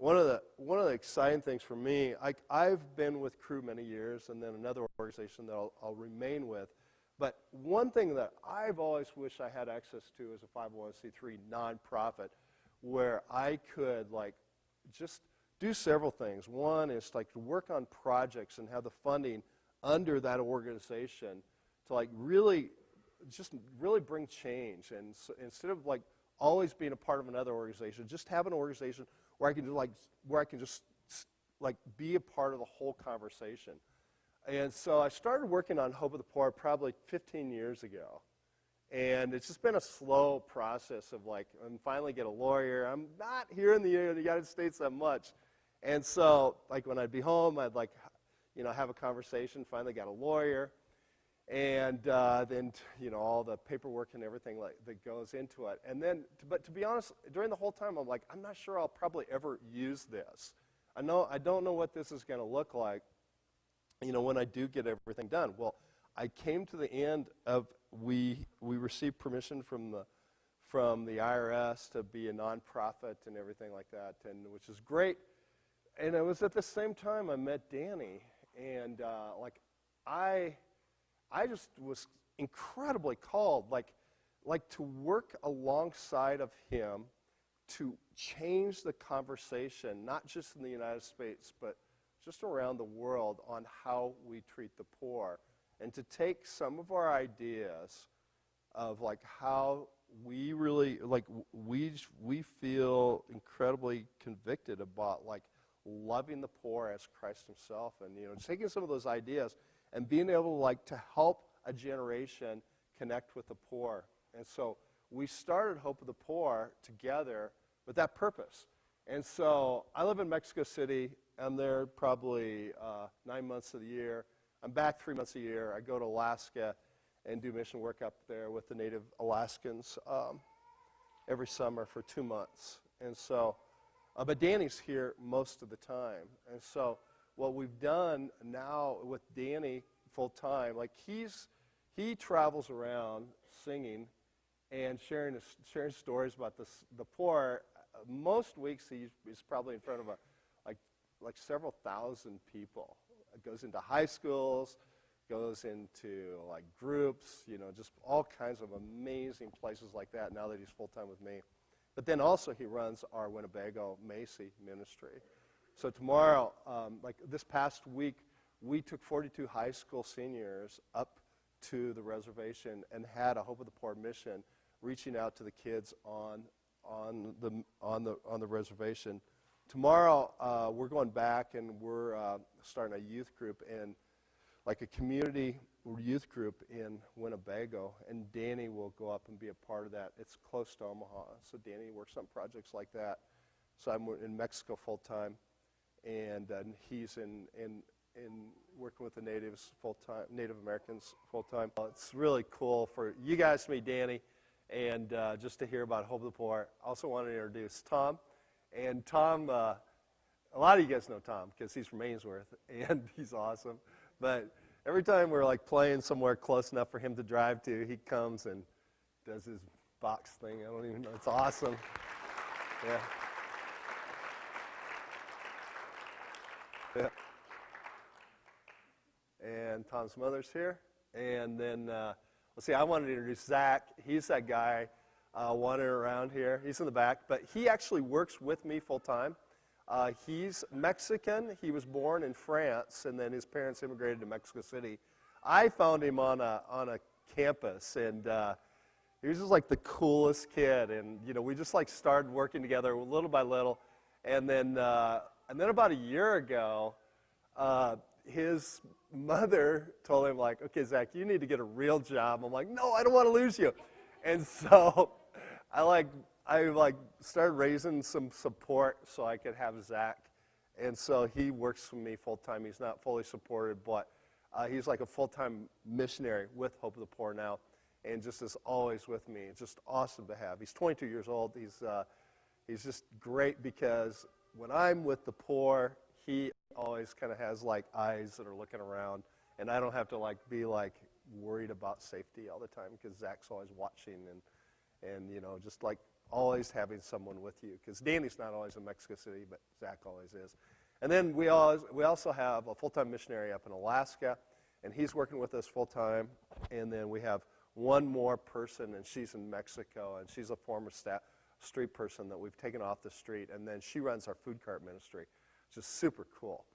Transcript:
one of the exciting things for me, I've been with Crew many years, and then another organization that I'll remain with. But one thing that I've always wished I had access to is a 501c3 nonprofit, where I could just do several things. One is to work on projects and have the funding under that organization to really bring change. And so instead of always being a part of another organization, just have an organization where I can just be a part of the whole conversation. And so I started working on Hope of the Poor probably 15 years ago. And it's just been a slow process of and finally get a lawyer. I'm not here in the United States that much. And so when I'd be home, I'd have a conversation, finally got a lawyer. And then all the paperwork and everything that goes into it. And then, but to be honest, during the whole time, I'm not sure I'll probably ever use this. I don't know what this is going to look like, when I do get everything done. Well, I came to the end of we received permission from the IRS to be a nonprofit and everything like that, and which is great. And it was at the same time I met Danny, and I just was incredibly called, to work alongside of him to change the conversation, not just in the United States, but just around the world on how we treat the poor, and to take some of our ideas of how we really, we feel incredibly convicted about loving the poor as Christ himself, and taking some of those ideas and being able to help a generation connect with the poor. And so we started Hope of the Poor together with that purpose. And so I live in Mexico City. I'm there probably 9 months of the year. I'm back 3 months a year. I go to Alaska and do mission work up there with the native Alaskans every summer for 2 months. And so, but Danny's here most of the time. And so what we've done now with Danny full time, he travels around singing and sharing stories about the poor. Most weeks he's probably in front of several thousand people. It goes into high schools, goes into groups, just all kinds of amazing places like that now that he's full time with me. But then also he runs our Winnebago Macy ministry. So tomorrow, this past week, we took 42 high school seniors up to the reservation and had a Hope of the Poor mission, reaching out to the kids on the reservation. Tomorrow, we're going back and we're starting a youth group in a community youth group in Winnebago, and Danny will go up and be a part of that. It's close to Omaha, so Danny works on projects like that. So I'm in Mexico full time, and he's in working with the natives full time, Native Americans full time. It's really cool for you guys to meet Danny, and just to hear about Hope of the Poor. I also want to introduce Tom, and Tom. A lot of you guys know Tom because he's from Ainsworth, and he's awesome. But every time we're playing somewhere close enough for him to drive to, he comes and does his box thing. I don't even know. It's awesome. Yeah. Yeah. And Tom's mother's here. And then, let's see, I wanted to introduce Zach. He's that guy wandering around here. He's in the back. But he actually works with me full time. He's Mexican. He was born in France, and then his parents immigrated to Mexico City. I found him on a campus, and he was just the coolest kid. And we just started working together little by little, and then about a year ago, his mother told him okay, Zach, you need to get a real job. I'm like, no, I don't want to lose you. And so I started raising some support so I could have Zach. And so he works for me full time. He's not fully supported, but he's a full-time missionary with Hope of the Poor now, and just is always with me. It's just awesome to have. He's 22 years old. He's just great because when I'm with the poor, he always kind of has eyes that are looking around, and I don't have to be worried about safety all the time because Zach's always watching and just always having someone with you, because Danny's not always in Mexico City, but Zach always is. And then we also have a full-time missionary up in Alaska, and he's working with us full-time. And then we have one more person, and she's in Mexico, and she's a former street person that we've taken off the street, and then she runs our food cart ministry, which is super cool.